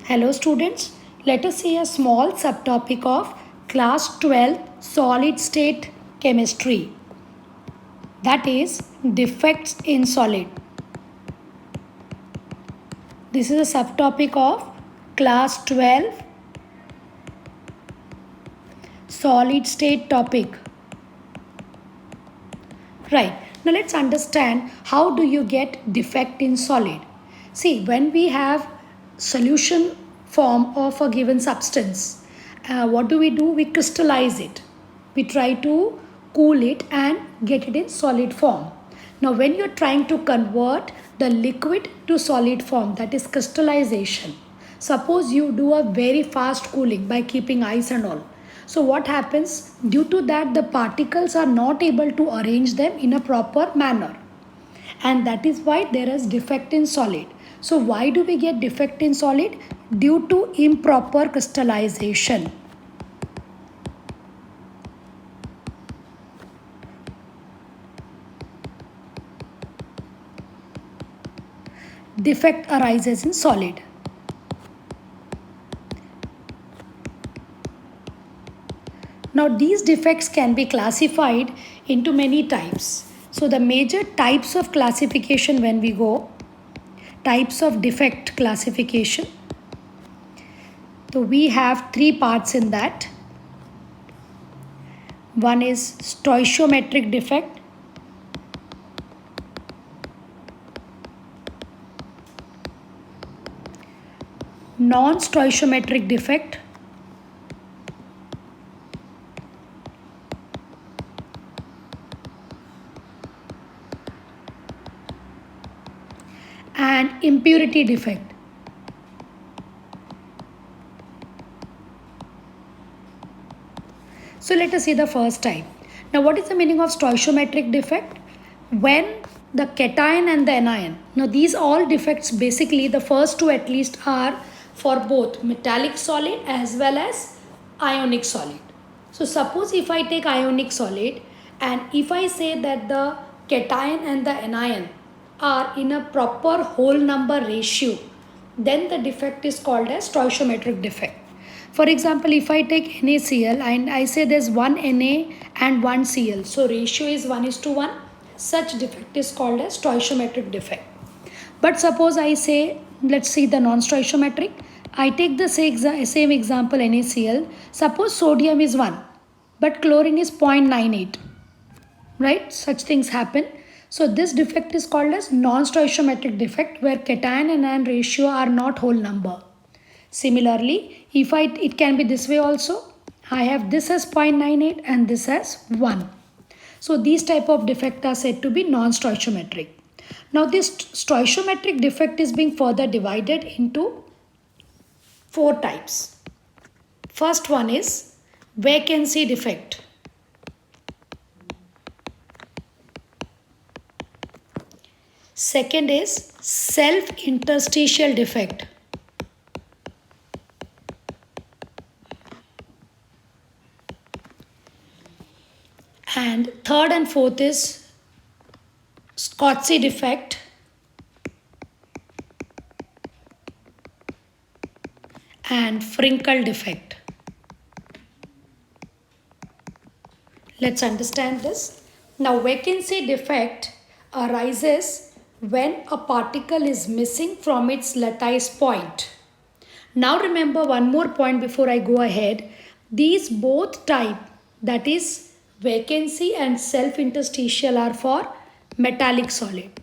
Hello students, let us see a small subtopic of class 12 solid state chemistry, that is defects in solid. This is a subtopic of class 12 solid state topic. Right, now let's understand how do you get defect in solid. See, when we have solution form of a given substance, what do? We crystallize it. We try to cool it and get it in solid form. Now when you're trying to convert the liquid to solid form, that is crystallization. Suppose you do a very fast cooling by keeping ice and all. So what happens? Due to that, the particles are not able to arrange them in a proper manner. And that is why there is defect in solid. So why do we get defect in solid? Due to improper crystallization. Defect arises in solid. Now these defects can be classified into many types. So the major types of classification when we go, types of defect classification. So we have three parts in that. One is stoichiometric defect. Non-stoichiometric defect. And impurity defect. So let us see the first type. Now what is the meaning of stoichiometric defect? When the cation and the anion. Now these all defects, basically the first two at least, are for both metallic solid as well as ionic solid. So suppose if I take ionic solid and if I say that the cation and the anion are in a proper whole number ratio, then the defect is called as stoichiometric defect. For example, if I take NaCl and I say there's one Na and one Cl, so ratio is 1:1, such defect is called as stoichiometric defect. But suppose I say, let's see the non-stoichiometric. I take the same example NaCl. Suppose sodium is 1, but chlorine is 0.98. Right? Such things happen. So this defect is called as non-stoichiometric defect, where cation and anion ratio are not whole number. Similarly, it can be this way also. I have this as 0.98 and this as 1. So these type of defect are said to be non-stoichiometric. Now this stoichiometric defect is being further divided into 4 types. First one is vacancy defect. Second is self-interstitial defect. And third and fourth is Schottky defect. And Frenkel defect. Let's understand this. Now vacancy defect arises when a particle is missing from its lattice point. Now remember one more point before I go ahead. These both type, that is vacancy and self-interstitial, are for metallic solid.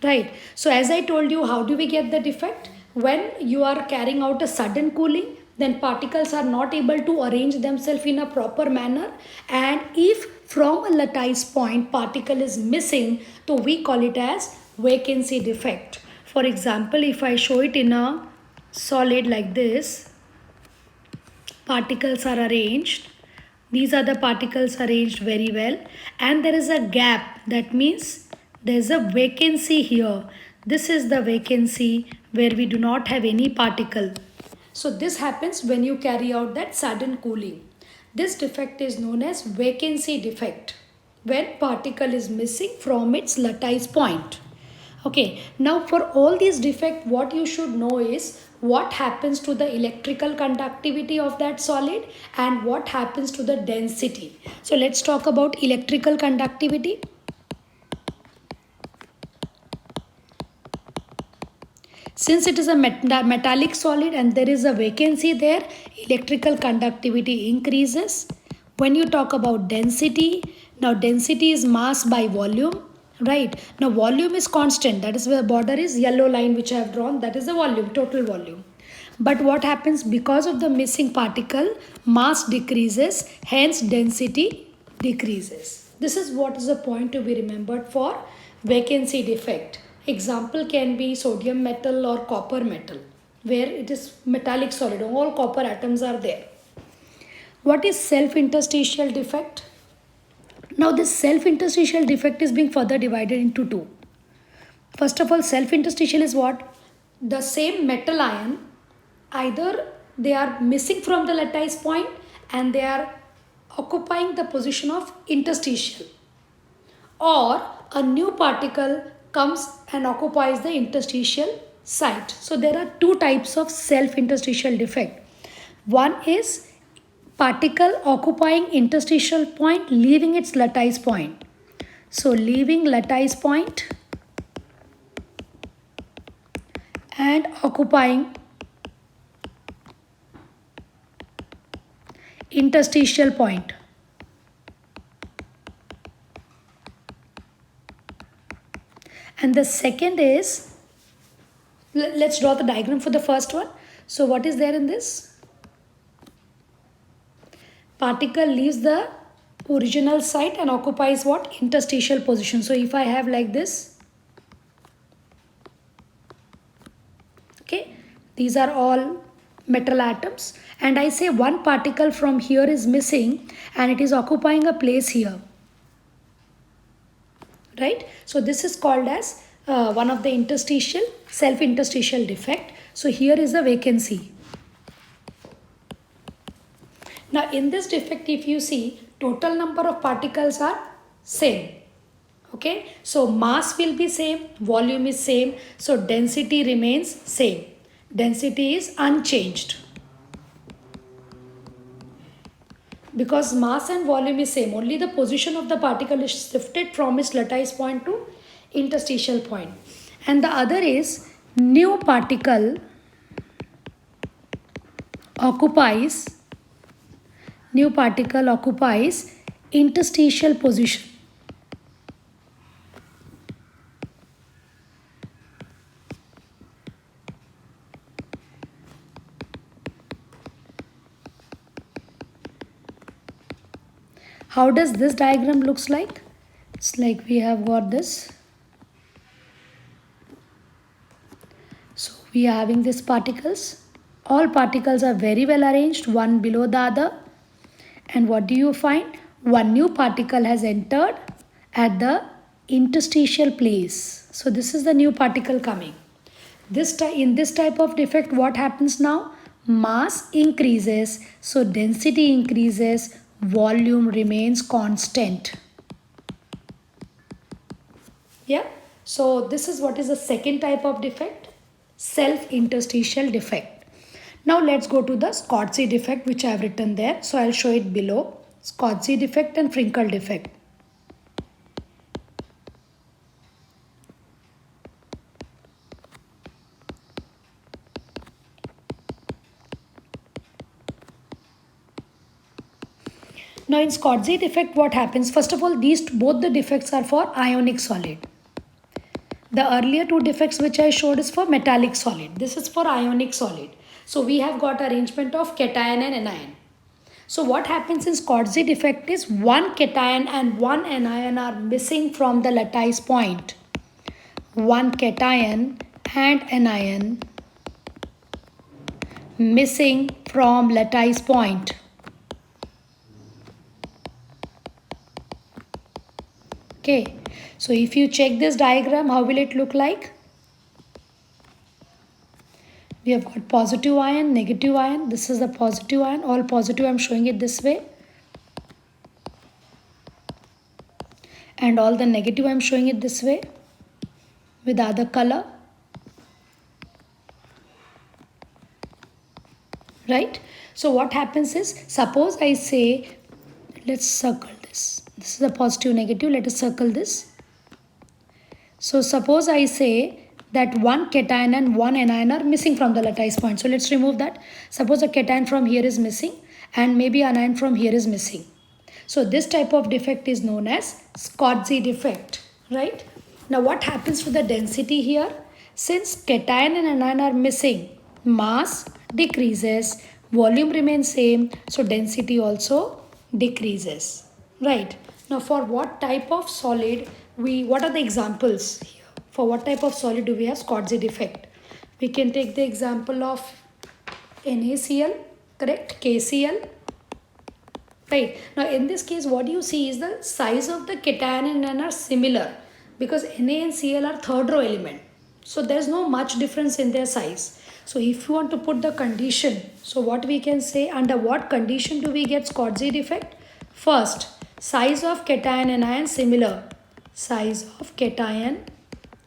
Right. So as I told you, how do we get the defect? When you are carrying out a sudden cooling, then particles are not able to arrange themselves in a proper manner. And if from a lattice point particle is missing, so we call it as vacancy defect. For example, if I show it in a solid like this, particles are arranged. These are the particles arranged very well. And there is a gap. That means there is a vacancy here. This is the vacancy where we do not have any particle. So this happens when you carry out that sudden cooling. This defect is known as vacancy defect, when particle is missing from its lattice point. Okay, now for all these defects, what you should know is what happens to the electrical conductivity of that solid and what happens to the density. So let's talk about electrical conductivity. Since it is a metallic solid and there is a vacancy there, electrical conductivity increases. When you talk about density, now density is mass by volume, right? Now volume is constant, that is where border is yellow line which I have drawn, that is the volume, total volume. But what happens because of the missing particle, mass decreases, hence density decreases. This is what is the point to be remembered for vacancy defect. Example can be sodium metal or copper metal, where it is metallic solid, all copper atoms are there. What is self-interstitial defect? Now this self-interstitial defect is being further divided into two. First of all, self-interstitial is what? The same metal ion, either they are missing from the lattice point and they are occupying the position of interstitial, or a new particle comes and occupies the interstitial site. So there are two types of self-interstitial defect. One is particle occupying interstitial point leaving its lattice point. So leaving lattice point and occupying interstitial point. And the second is, let's draw the diagram for the first one. So what is there in this? Particle leaves the original site and occupies what? Interstitial position. So if I have like this, okay, these are all metal atoms, and I say one particle from here is missing and it is occupying a place here, right? So this is called as one of the interstitial, self-interstitial defect. So here is a vacancy. Now in this defect, if you see, total number of particles are same. Okay, so mass will be same, volume is same, so density remains same. Density is unchanged. Because mass and volume is same, only the position of the particle is shifted from its lattice point to interstitial point. And the other is new particle occupies interstitial position. How does this diagram looks like? It's like we have got this. So we are having these particles. All particles are very well arranged, one below the other. And what do you find? One new particle has entered at the interstitial place. So this is the new particle coming. In this type of defect, what happens now? Mass increases, so density increases, volume remains constant. Yeah, so this is what is the second type of defect, self-interstitial defect. Now let's go to the Schottky defect, which I have written there. So I'll show it below. Schottky defect and Frenkel defect. Now in Schottky defect, what happens? First of all, both the defects are for ionic solid. The earlier two defects which I showed is for metallic solid. This is for ionic solid. So we have got arrangement of cation and anion. So what happens in Schottky defect is one cation and one anion are missing from the lattice point. One cation and anion missing from lattice point. Okay, so if you check this diagram, how will it look like? We have got positive ion, negative ion. This is the positive ion. All positive, I am showing it this way. And all the negative, I am showing it this way. with other color. Right? So what happens is, suppose I say, let's circle this. This is a positive, negative. Let us circle this. So suppose I say that one cation and one anion are missing from the lattice point. So let's remove that. Suppose a cation from here is missing and maybe anion from here is missing. So this type of defect is known as Schottky defect, right? Now what happens to the density here? Since cation and anion are missing, mass decreases, volume remains same, so density also decreases, right? Now for what type of solid what are the examples here? For what type of solid do we have Schottky defect? We can take the example of NaCl, correct? KCl. Right. Now in this case what you see is the size of the cation and anion are similar because Na and Cl are third row element. So there is no much difference in their size. So if you want to put the condition, so what we can say, under what condition do we get Schottky defect? First, size of cation and anion similar. Size of cation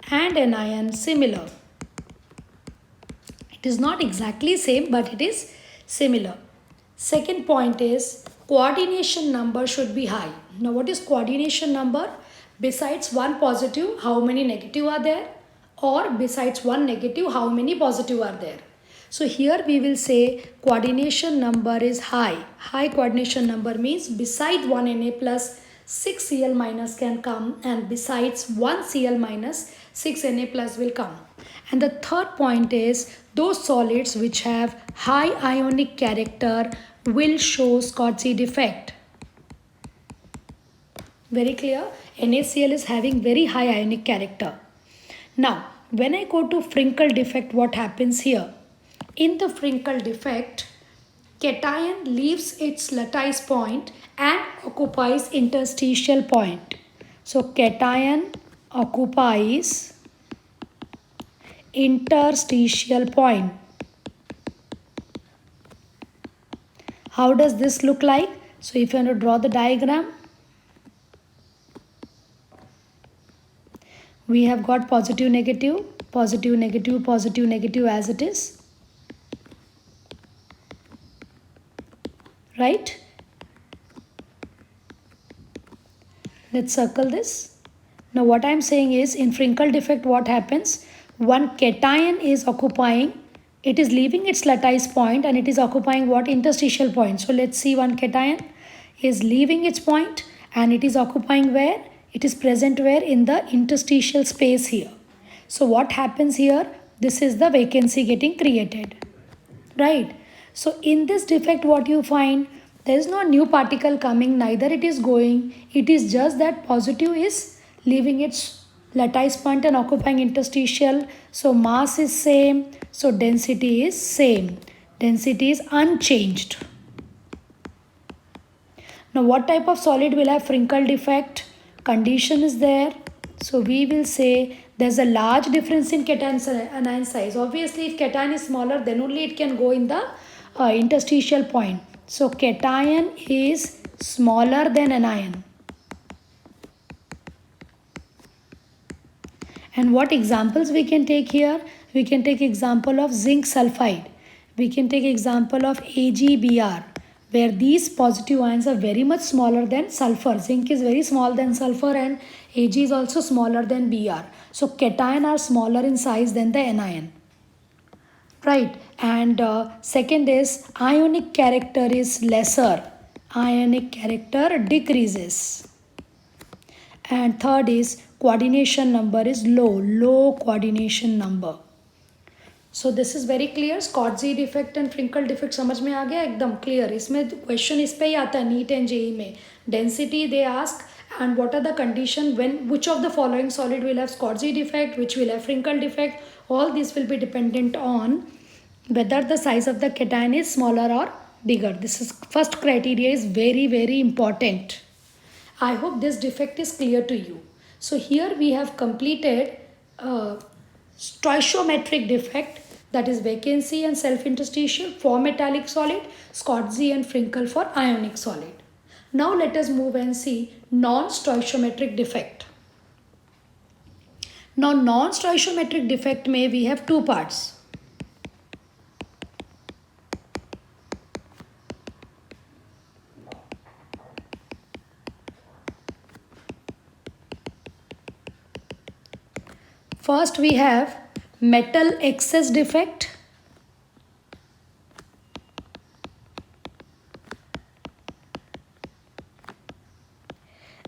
and anion similar. It is not exactly same but it is similar. Second point is coordination number should be high. Now what is coordination number? Besides one positive, how many negative are there? Or besides one negative, how many positive are there? So here we will say coordination number is high. High coordination number means beside 1 Na plus 6 Cl minus can come, and besides 1 Cl minus 6 Na plus will come. And the third point is those solids which have high ionic character will show Schottky defect. Very clear? NaCl is having very high ionic character. Now, when I go to Frenkel defect, what happens here? In the Frenkel defect, cation leaves its lattice point and occupies interstitial point. So, cation occupies interstitial point. How does this look like? So if you want to draw the diagram, we have got positive, negative, positive, negative, positive, negative as it is. Right? Let's circle this. Now what I am saying is, in Frenkel defect what happens? One cation is occupying, it is leaving its lattice point and it is occupying what? Interstitial point. So let's see, one cation is leaving its point and it is occupying where? It is present where? In the interstitial space here. So what happens here? This is the vacancy getting created. Right? So in this defect what you find? There is no new particle coming, neither it is going. It is just that positive is leaving its lattice point and occupying interstitial. So mass is same. So density is same. Density is unchanged. Now what type of solid will have Frenkel defect? Condition is there. So we will say there's a large difference in cation and anion size. Obviously if cation is smaller, then only it can go in the interstitial point. So cation is smaller than anion. And what examples we can take here? We can take example of zinc sulfide. We can take example of AgBr, where these positive ions are very much smaller than sulfur. Zinc is very small than sulfur and Ag is also smaller than Br. So cation are smaller in size than the anion. Right. And second is ionic character is lesser. Ionic character decreases. And third is coordination number is low. Low coordination number. So this is very clear. Schottky defect and Frenkel defect समझ में आ गया एकदम clear. इसमें question इस पे ही आता है NEET and JEE में. Density they ask and what are the condition when which of the following solid will have Schottky defect, which will have Frenkel defect. All these will be dependent on whether the size of the cation is smaller or bigger. This is first criteria is very, very important. I hope this defect is clear to you. So here we have completed stoichiometric defect, that is vacancy and self-interstitial for metallic solid, Schottky and Frenkel for ionic solid. Now let us move and see non-stoichiometric defect. Now non-stoichiometric defect may we have two parts. First we have metal excess defect.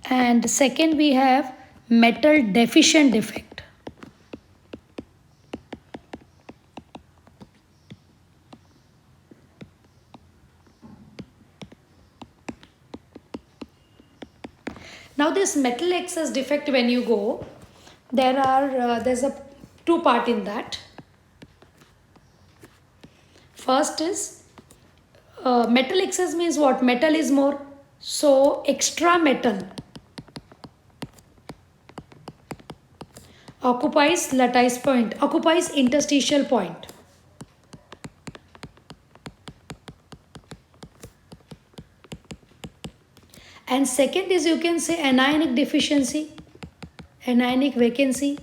And second we have metal deficient defect. Now this metal excess defect, when you go, there's a two part in that. First is metal excess means what? Metal is more. So extra metal occupies lattice point, occupies interstitial point. And second is, you can say, anionic deficiency, anionic vacancy.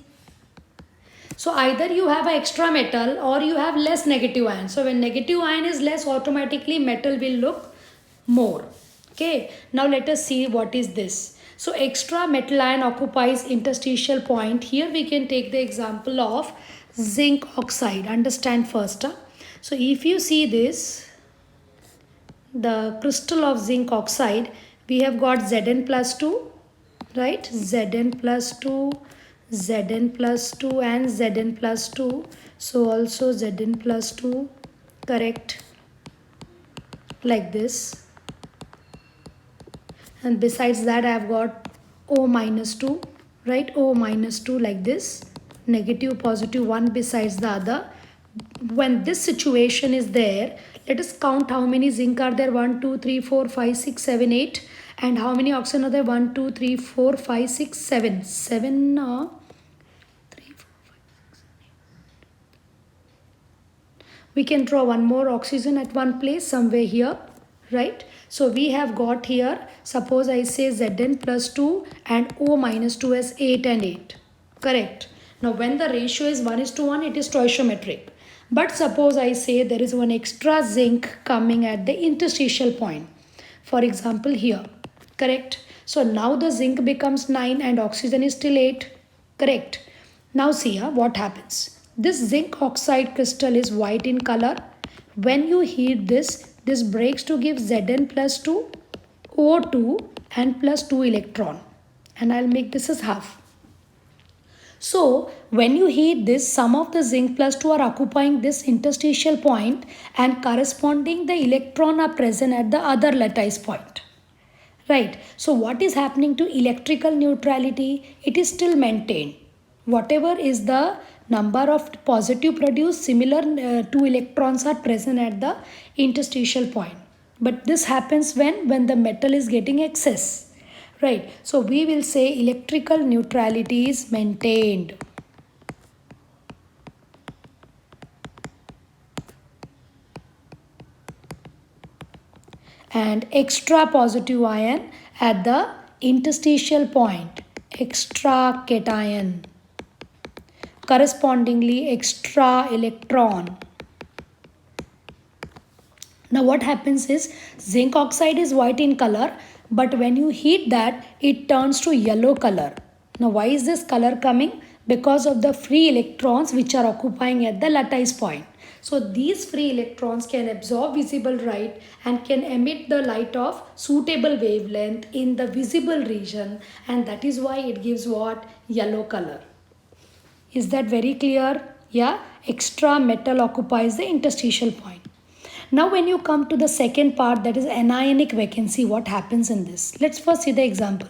So either you have an extra metal or you have less negative ion. So when negative ion is less, automatically metal will look more. Okay, now let us see what is this. So extra metal ion occupies interstitial point. Here we can take the example of zinc oxide. Understand first. So if you see this, the crystal of zinc oxide, we have got Zn plus 2, right? Zn plus 2, Zn plus 2 and Zn plus 2. So also Zn plus 2, correct, like this. And besides that I have got O minus 2, right? O minus 2 like this, negative positive one besides the other. When this situation is there, let us count how many zinc are there. 1 2 3 4 5 6 7 8. And how many oxygen are there? 1 2 3 4 5 6 7. 7 3 4 5 6 8. We can draw one more oxygen at one place somewhere here, right? So we have got here, suppose I say Zn plus 2 and O minus 2 as 8 and 8. Correct. Now when the ratio is 1:1, it is stoichiometric. But suppose I say there is one extra zinc coming at the interstitial point. For example here. Correct. So now the zinc becomes 9 and oxygen is still 8. Correct. Now see what happens. This zinc oxide crystal is white in color. When you heat this breaks to give Zn plus 2, O2 and plus 2 electron. And I'll make this as half. So when you heat this, some of the zinc plus 2 are occupying this interstitial point and corresponding the electron are present at the other lattice point. Right. So what is happening to electrical neutrality? It is still maintained. Whatever is the number of positive produced, similar 2 electrons are present at the interstitial point. But this happens when the metal is getting excess. Right. So we will say electrical neutrality is maintained. And extra positive ion at the interstitial point, extra cation, correspondingly extra electron. Now what happens is, zinc oxide is white in color, but when you heat that, it turns to yellow color. Now why is this color coming? Because of the free electrons which are occupying at the lattice point. So these free electrons can absorb visible light and can emit the light of suitable wavelength in the visible region, and that is why it gives what? Yellow color. Is that very clear? Yeah, extra metal occupies the interstitial point. Now when you come to the second part, that is anionic vacancy, what happens in this? Let's first see the example.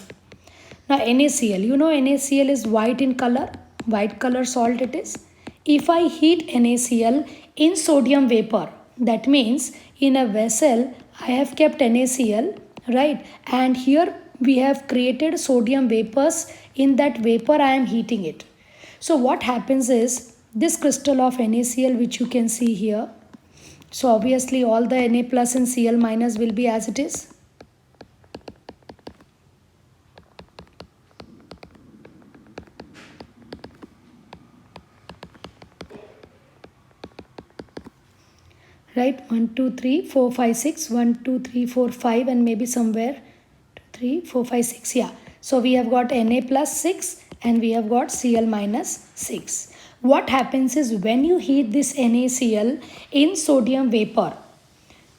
Now NaCl, you know NaCl is white in color, white color salt it is. If I heat NaCl in sodium vapor, that means in a vessel I have kept NaCl, right? And here we have created sodium vapors. In that vapor I am heating it. So what happens is, this crystal of NaCl which you can see here, so obviously all the Na plus and Cl minus will be as it is. right? 1 2 3 4 5 6, 1 2 3 4 5, and maybe somewhere 2 3 4 5 6. Yeah, so we have got Na plus 6 and we have got Cl minus 6. What happens is when you heat this NaCl in sodium vapor,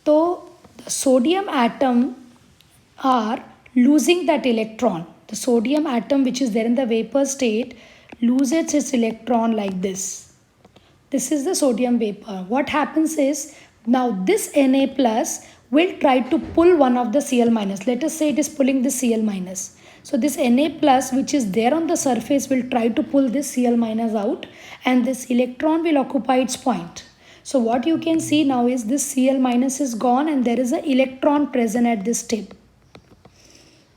so the sodium atom are losing that electron. The sodium atom which is there in the vapor state loses its electron like this. This is the sodium vapor. What happens is now this Na plus will try to pull one of the Cl minus. Let us say it is pulling this Cl minus. So this Na plus which is there on the surface will try to pull this Cl minus out, and this electron will occupy its point. So what you can see now is this Cl minus is gone and there is an electron present at this tip.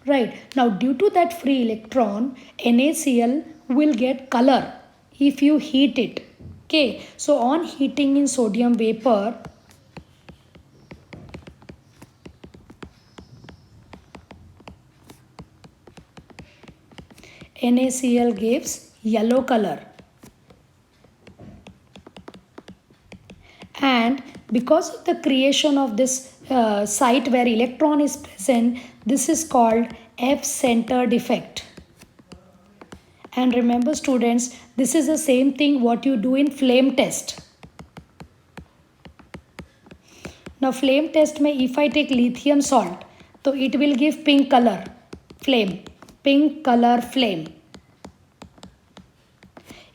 Right. Now due to that free electron, NaCl will get color if you heat it. Okay. So on heating in sodium vapor, NaCl gives yellow color. And because of the creation of this site where electron is present, this is called F-centered effect. And remember students, this is the same thing what you do in flame test. Now flame test mein if I take lithium salt, so it will give pink color flame, pink color flame.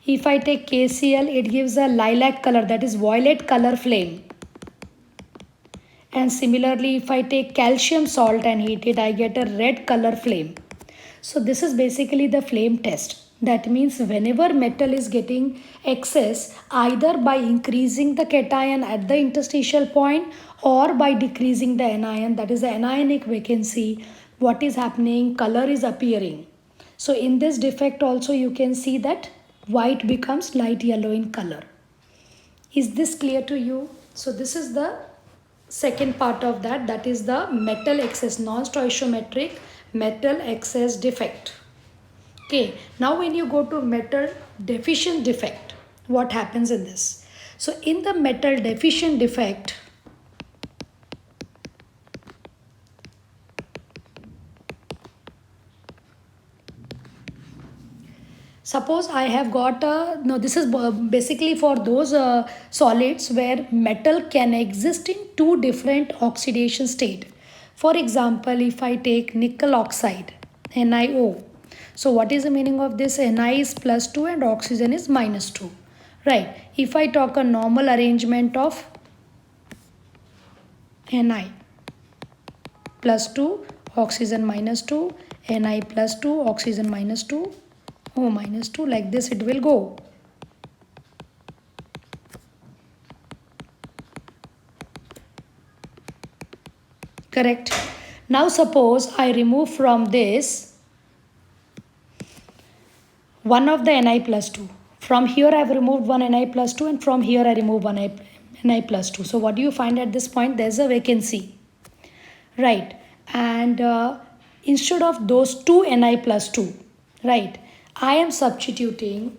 If I take KCl, it gives a lilac color, that is violet color flame. And similarly, if I take calcium salt and heat it, I get a red color flame. So this is basically the flame test. That means whenever metal is getting excess, either by increasing the cation at the interstitial point or by decreasing the anion, that is the anionic vacancy, what is happening? Color is appearing. So in this defect also you can see that white becomes light yellow in color. Is this clear to you? So this is the second part of that, that is the metal excess, non-stoichiometric metal excess defect. Okay, now when you go to metal deficient defect, what happens in this? So in the metal deficient defect, suppose I have got a, no, this is basically for those solids where metal can exist in two different oxidation state. For example, if I take nickel oxide, NiO. So what is the meaning of this? Ni is plus 2 and oxygen is minus 2. Right. If I talk a normal arrangement of Ni plus 2, oxygen minus 2, Ni plus 2, oxygen minus 2, O minus 2, like this it will go. Correct. Now suppose I remove from this one of the Ni plus 2. From here I have removed one Ni plus 2 and from here I remove one Ni plus 2. So what do you find at this point? There is a vacancy. Right. And instead of those two Ni plus 2, right, I am substituting,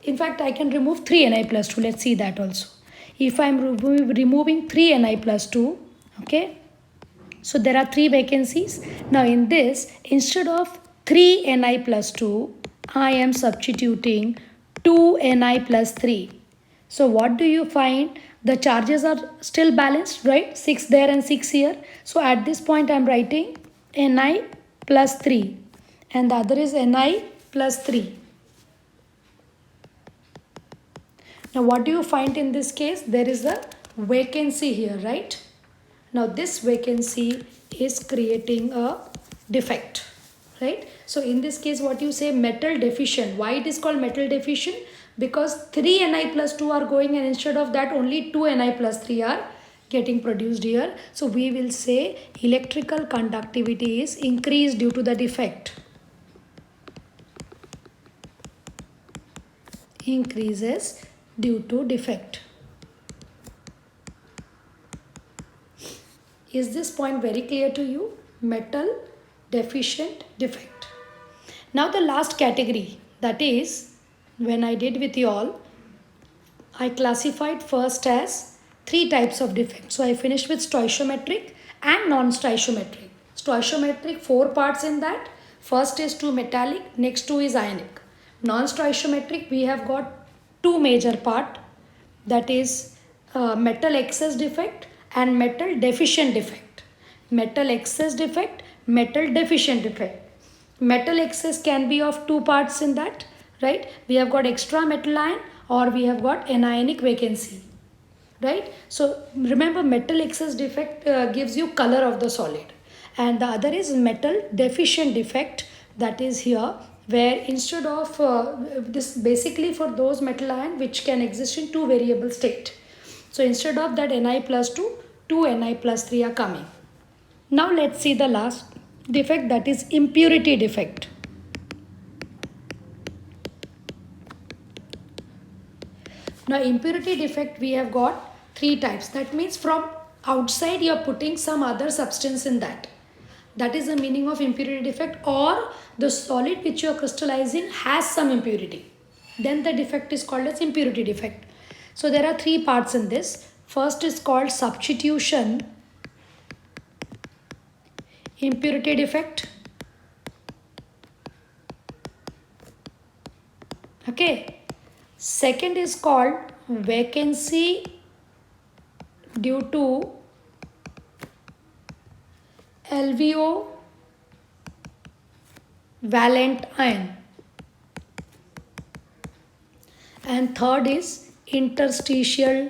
in fact I can remove 3 Ni plus 2. Let's see that also. If I am removing 3 Ni plus 2, okay, so there are 3 vacancies. Now in this, instead of 3 Ni plus 2, I am substituting 2 Ni plus 3. So what do you find? The charges are still balanced, right? 6 there and 6 here. So at this point I am writing Ni plus 3 and the other is Ni plus 3. Now what do you find in this case? There is a vacancy here, right? Now this vacancy is creating a defect, right? So in this case what you say, metal deficient. Why it is called metal deficient? Because 3 Ni plus 2 are going and instead of that only 2 Ni plus 3 are getting produced here. So we will say electrical conductivity is increased due to the defect. Increases due to defect. Is this point very clear to you? Metal deficient defect. Now the last category, that is when I did with you all, I classified first as three types of defect. So I finished with stoichiometric and non-stoichiometric. Stoichiometric, 4 parts in that. First is 2 metallic, next 2 is ionic. Non-stoichiometric, we have got 2 major part, that is metal excess defect and metal deficient defect. Metal excess defect, metal deficient defect. Metal excess can be of 2 parts in that, right? We have got extra metal ion or we have got anionic vacancy, right? So remember, metal excess defect gives you color of the solid, and the other is metal deficient defect, that is here, where instead of this basically for those metal ion which can exist in 2 variable state. So instead of that Ni plus 2, 2 Ni plus 3 are coming. Now let's see the last defect, that is impurity defect. Now impurity defect, we have got 3 types. That means from outside you are putting some other substance in that. That is the meaning of impurity defect, or the solid which you are crystallizing has some impurity. Then the defect is called as impurity defect. So there are 3 parts in this. First is called substitution impurity defect. Okay. Second is called vacancy due to LVO valent ion. And third is interstitial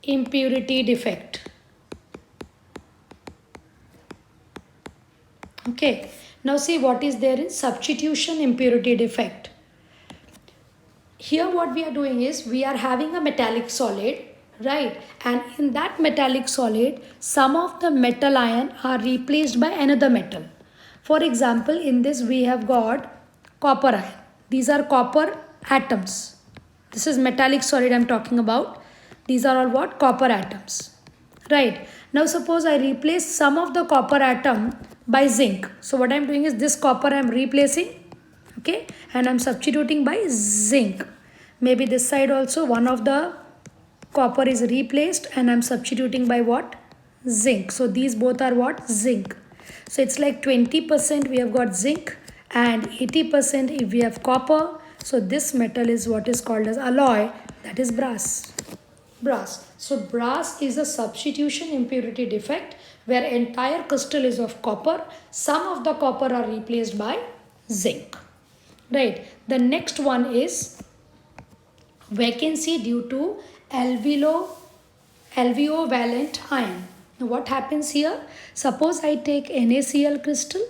impurity defect. Okay, now see what is there in substitution impurity defect. Here what we are doing is we are having a metallic solid, right? And in that metallic solid, some of the metal ion are replaced by another metal. For example, in this we have got copper ion. These are copper atoms. This is metallic solid I am talking about. These are all what? Copper atoms. Right. Now suppose I replace some of the copper atom by zinc. So what I am doing is this copper I am replacing, okay, and I am substituting by zinc. Maybe this side also one of the copper is replaced and I am substituting by what? Zinc. So these both are what? Zinc. So it's like 20% we have got zinc and 80% if we have copper. So this metal is what is called as alloy, that is brass. Brass. So brass is a substitution impurity defect where entire crystal is of copper. Some of the copper are replaced by zinc. Right. The next one is vacancy due to LVO valent ion. Now what happens here? Suppose I take NaCl crystal.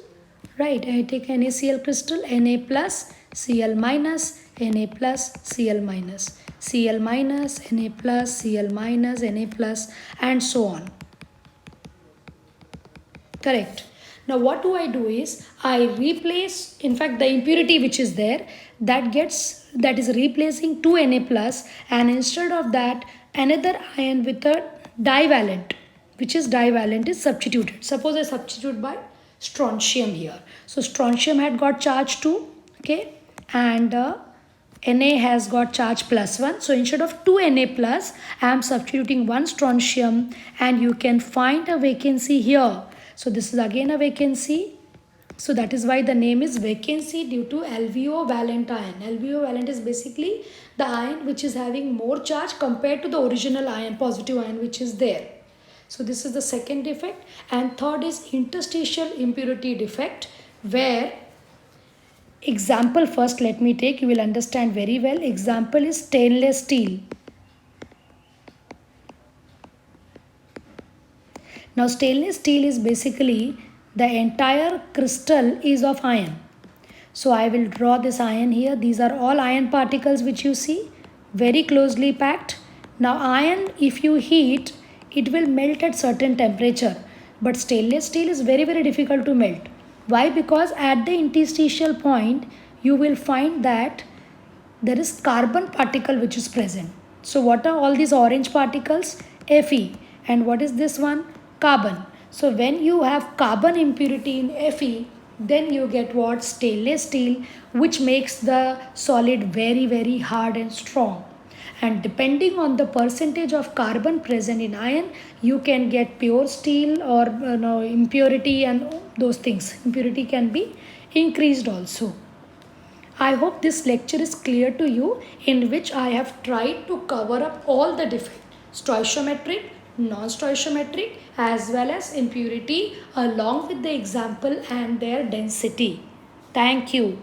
Right. I take NaCl crystal, Na plus, Cl minus, Na plus, Cl minus. Cl minus, Na plus, Cl minus, Na plus, and so on. Correct. Now what do I do is I replace, in fact the impurity which is there, that is replacing 2 Na plus, and instead of that another ion with a divalent, which is divalent, is substituted. Suppose I substitute by strontium here. So strontium had got charge 2, okay, and Na has got charge +1. So instead of 2 Na plus, I am substituting 1 strontium, and you can find a vacancy here. So this is again a vacancy. So that is why the name is vacancy due to LVO valent ion. LVO valent is basically the ion which is having more charge compared to the original ion, positive ion which is there. So this is the second defect. And third is interstitial impurity defect, where example first let me take, you will understand very well. Example is stainless steel. Now stainless steel is basically the entire crystal is of iron. So I will draw this iron here. These are all iron particles which you see, very closely packed. Now iron, if you heat, it will melt at certain temperature. But stainless steel is very difficult to melt. Why? Because at the interstitial point, you will find that there is carbon particle which is present. So what are all these orange particles? Fe. And what is this one? Carbon. So when you have carbon impurity in Fe, then you get what? Stainless steel, which makes the solid very hard and strong. and depending on the percentage of carbon present in iron, you can get pure steel or impurity, and those things. Impurity can be increased also. I hope this lecture is clear to you, in which I have tried to cover up all the defects, stoichiometric, non-stoichiometric, as well as impurity, along with the example and their density. Thank you.